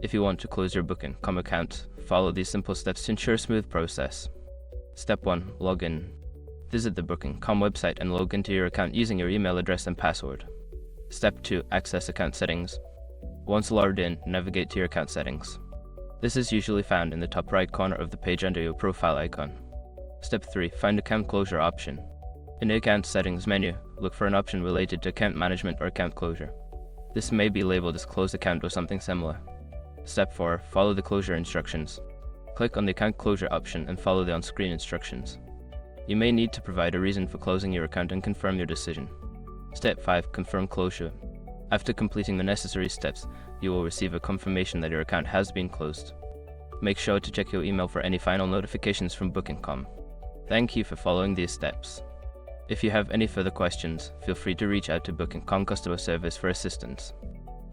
If you want to close your Booking.com account, follow these simple steps to ensure a smooth process. Step 1. Log in. Visit the Booking.com website and log into your account using your email address and password. Step 2. Access account settings. Once logged in, navigate to your account settings. This is usually found in the top right corner of the page under your profile icon. Step 3. Find account closure option. In the account settings menu, look for an option related to account management or account closure. This may be labeled as close account or something similar. Step 4. Follow the closure instructions. Click on the account closure option and follow the on-screen instructions. You may need to provide a reason for closing your account and confirm your decision. Step 5. Confirm closure. After completing the necessary steps, you will receive a confirmation that your account has been closed. Make sure to check your email for any final notifications from Booking.com. Thank you for following these steps. If you have any further questions, feel free to reach out to Booking.com customer service for assistance.